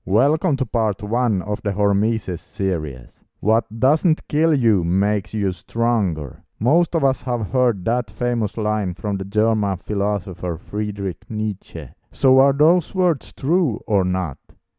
Welcome to part 1 of the Hormesis series. What doesn't kill you makes you stronger. Most of us have heard that famous line from the German philosopher Friedrich Nietzsche. So are those words true or not?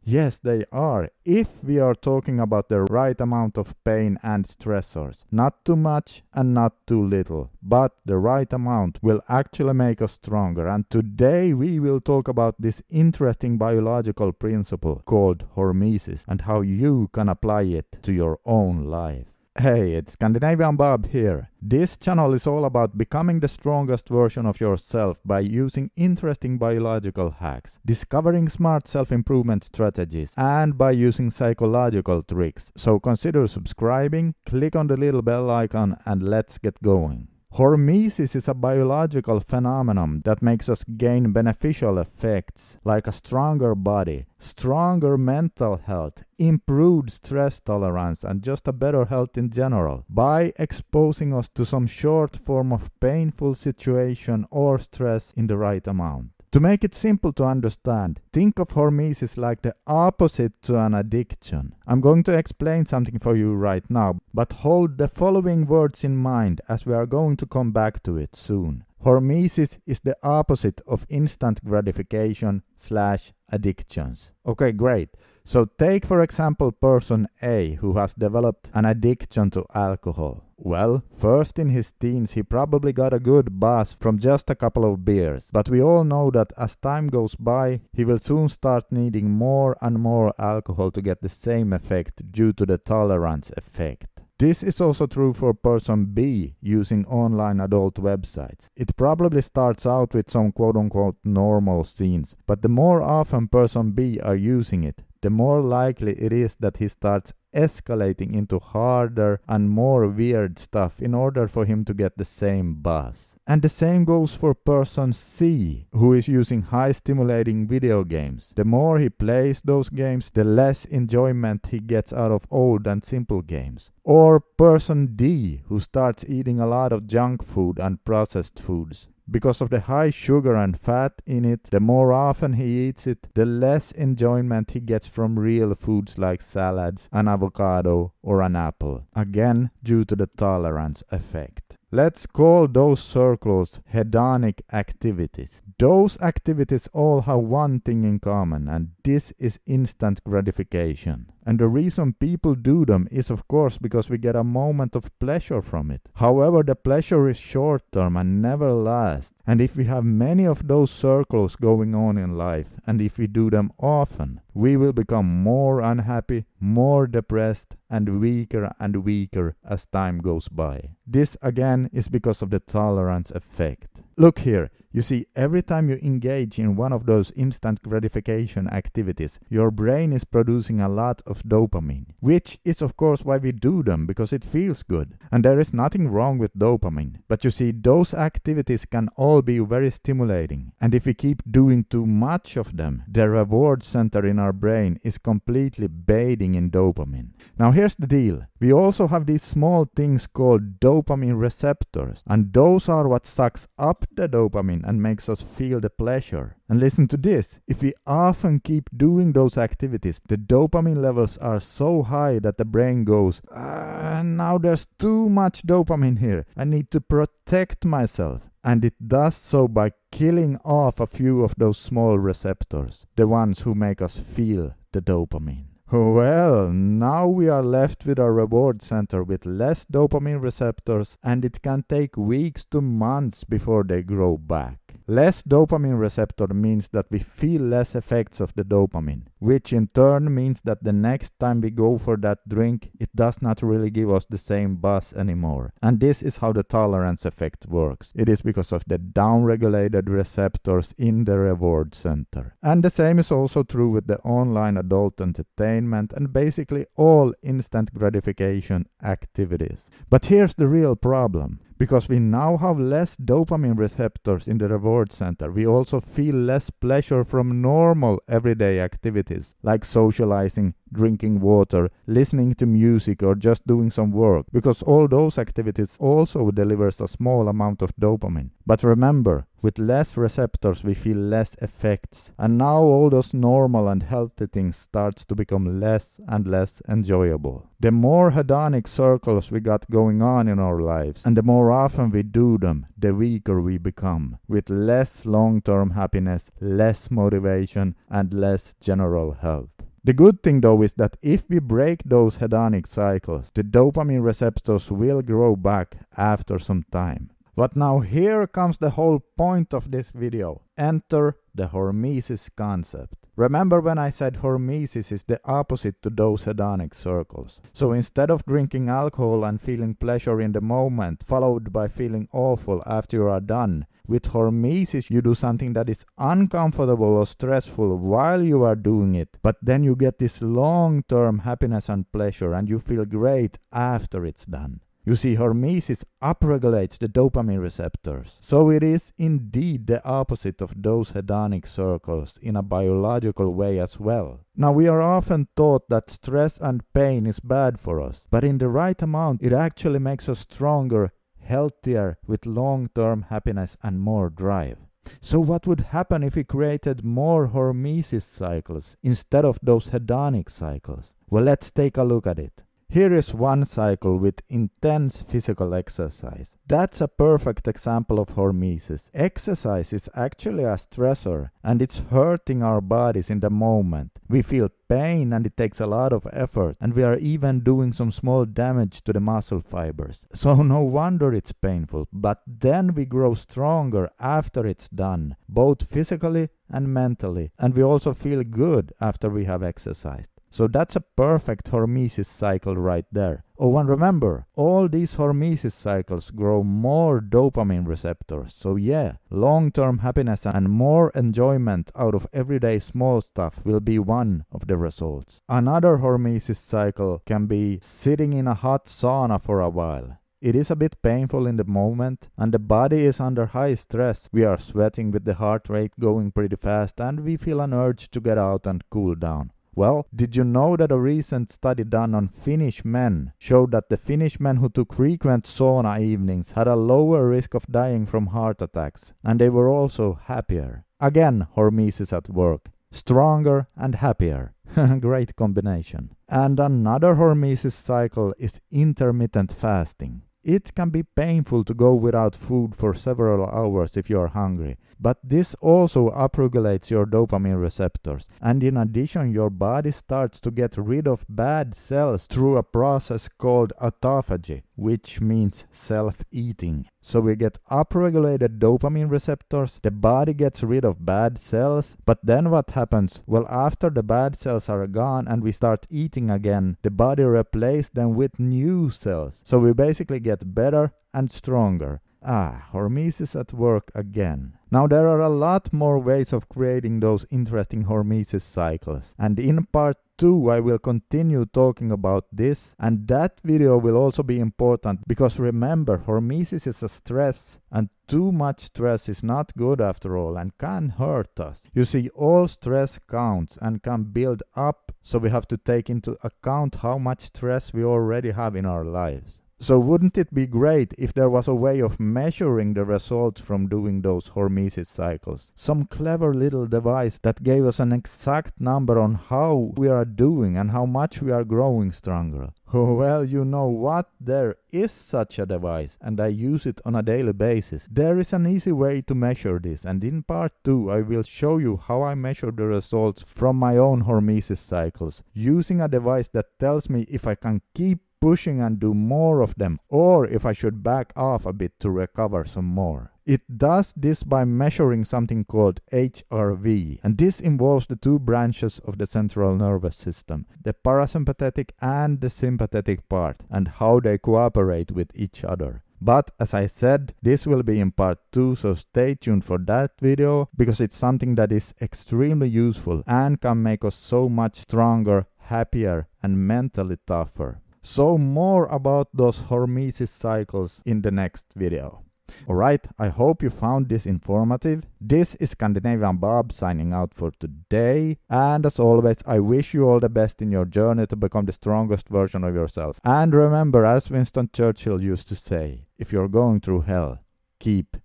Yes, they are, if we are talking about the right amount of pain and stressors. Not too much and not too little, but the right amount will actually make us stronger. And today we will talk about this interesting biological principle called hormesis and how you can apply it to your own life. Hey, it's Scandinavian Bob here. This channel is all about becoming the strongest version of yourself by using interesting biological hacks, discovering smart self-improvement strategies, and by using psychological tricks. So consider subscribing, click on the little bell icon, and let's get going. Hormesis is a biological phenomenon that makes us gain beneficial effects like a stronger body, stronger mental health, improved stress tolerance, and just a better health in general by exposing us to some short form of painful situation or stress in the right amount. To make it simple to understand, think of hormesis like the opposite to an addiction. I'm going to explain something for you right now, but hold the following words in mind as we are going to come back to it soon. Hormesis is the opposite of instant gratification / addictions. Okay, great. So take for example person A who has developed an addiction to alcohol. Well, first in his teens he probably got a good buzz from just a couple of beers, but we all know that as time goes by, he will soon start needing more and more alcohol to get the same effect due to the tolerance effect. This is also true for person B using online adult websites. It probably starts out with some quote-unquote normal scenes, but the more often person B are using it, the more likely it is that he starts escalating into harder and more weird stuff in order for him to get the same buzz. And the same goes for person C, who is using high stimulating video games. The more he plays those games, the less enjoyment he gets out of old and simple games. Or person D, who starts eating a lot of junk food and processed foods. Because of the high sugar and fat in it, the more often he eats it, the less enjoyment he gets from real foods like salads, an avocado, or an apple. Again, due to the tolerance effect. Let's call those circles hedonic activities. Those activities all have one thing in common, and this is instant gratification. And the reason people do them is of course because we get a moment of pleasure from it. However, the pleasure is short term and never lasts. And if we have many of those circles going on in life, and if we do them often, we will become more unhappy, more depressed, and weaker as time goes by. This again is because of the tolerance effect. Look here, you see, every time you engage in one of those instant gratification activities, your brain is producing a lot of dopamine, which is of course why we do them, because it feels good. And there is nothing wrong with dopamine. But you see, those activities can all be very stimulating. And if we keep doing too much of them, the reward center in our brain is completely bathing in dopamine. Now here's the deal. We also have these small things called dopamine receptors, and those are what sucks up the dopamine and makes us feel the pleasure. And listen to this, if we often keep doing those activities, the dopamine levels are so high that the brain goes, now there's too much dopamine here, I need to protect myself. And it does so by killing off a few of those small receptors, the ones who make us feel the dopamine. Well, now we are left with a reward center with less dopamine receptors, and it can take weeks to months before they grow back. Less dopamine receptor means that we feel less effects of the dopamine, which in turn means that the next time we go for that drink, it does not really give us the same buzz anymore. And this is how the tolerance effect works. It is because of the downregulated receptors in the reward center. And the same is also true with the online adult entertainment and basically all instant gratification activities. But here's the real problem. Because we now have less dopamine receptors in the reward center, we also feel less pleasure from normal everyday activities like socializing, drinking water, listening to music, or just doing some work, because all those activities also delivers a small amount of dopamine. But remember, with less receptors we feel less effects, and now all those normal and healthy things starts to become less and less enjoyable. The more hedonic circles we got going on in our lives, and the more often we do them, the weaker we become, with less long-term happiness, less motivation, and less general health. The good thing though is that if we break those hedonic cycles, the dopamine receptors will grow back after some time. But now here comes the whole point of this video. Enter the hormesis concept. Remember when I said hormesis is the opposite to those hedonic circles. So instead of drinking alcohol and feeling pleasure in the moment, followed by feeling awful after you are done, with hormesis you do something that is uncomfortable or stressful while you are doing it, but then you get this long-term happiness and pleasure and you feel great after it's done. You see, hormesis upregulates the dopamine receptors, so it is indeed the opposite of those hedonic circles in a biological way as well. Now, we are often taught that stress and pain is bad for us, but in the right amount it actually makes us stronger, healthier, with long-term happiness and more drive. So what would happen if we created more hormesis cycles instead of those hedonic cycles? Well, let's take a look at it. Here is one cycle with intense physical exercise. That's a perfect example of hormesis. Exercise is actually a stressor and it's hurting our bodies in the moment. We feel pain and it takes a lot of effort, and we are even doing some small damage to the muscle fibers. So no wonder it's painful, but then we grow stronger after it's done, both physically and mentally, and we also feel good after we have exercised. So that's a perfect hormesis cycle right there. Oh, and remember, all these hormesis cycles grow more dopamine receptors. So yeah, long-term happiness and more enjoyment out of everyday small stuff will be one of the results. Another hormesis cycle can be sitting in a hot sauna for a while. It is a bit painful in the moment, and the body is under high stress. We are sweating with the heart rate going pretty fast, and we feel an urge to get out and cool down. Well, did you know that a recent study done on Finnish men showed that the Finnish men who took frequent sauna evenings had a lower risk of dying from heart attacks, and they were also happier. Again, hormesis at work. Stronger and happier. Great combination. And another hormesis cycle is intermittent fasting. It can be painful to go without food for several hours if you are hungry, but this also upregulates your dopamine receptors, and in addition your body starts to get rid of bad cells through a process called autophagy, which means self-eating. So we get upregulated dopamine receptors, the body gets rid of bad cells, but then what happens? Well, after the bad cells are gone and we start eating again, the body replaces them with new cells. So we basically get better and stronger. Hormesis at work again. Now there are a lot more ways of creating those interesting hormesis cycles, and in part 2 I will continue talking about this, and that video will also be important because remember, hormesis is a stress, and too much stress is not good after all and can hurt us. You see, all stress counts and can build up, so we have to take into account how much stress we already have in our lives. So wouldn't it be great if there was a way of measuring the results from doing those hormesis cycles? Some clever little device that gave us an exact number on how we are doing and how much we are growing stronger. Well, you know what? There is such a device, and I use it on a daily basis. There is an easy way to measure this, and in part 2 I will show you how I measure the results from my own hormesis cycles, using a device that tells me if I can keep pushing and do more of them, or if I should back off a bit to recover some more. It does this by measuring something called HRV, and this involves the two branches of the central nervous system, the parasympathetic and the sympathetic part, and how they cooperate with each other. But as I said, this will be in part 2, so stay tuned for that video, because it's something that is extremely useful and can make us so much stronger, happier, and mentally tougher. So more about those hormesis cycles in the next video. Alright, I hope you found this informative. This is Scandinavian Bob signing out for today. And as always, I wish you all the best in your journey to become the strongest version of yourself. And remember, as Winston Churchill used to say, if you're going through hell, keep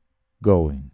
going.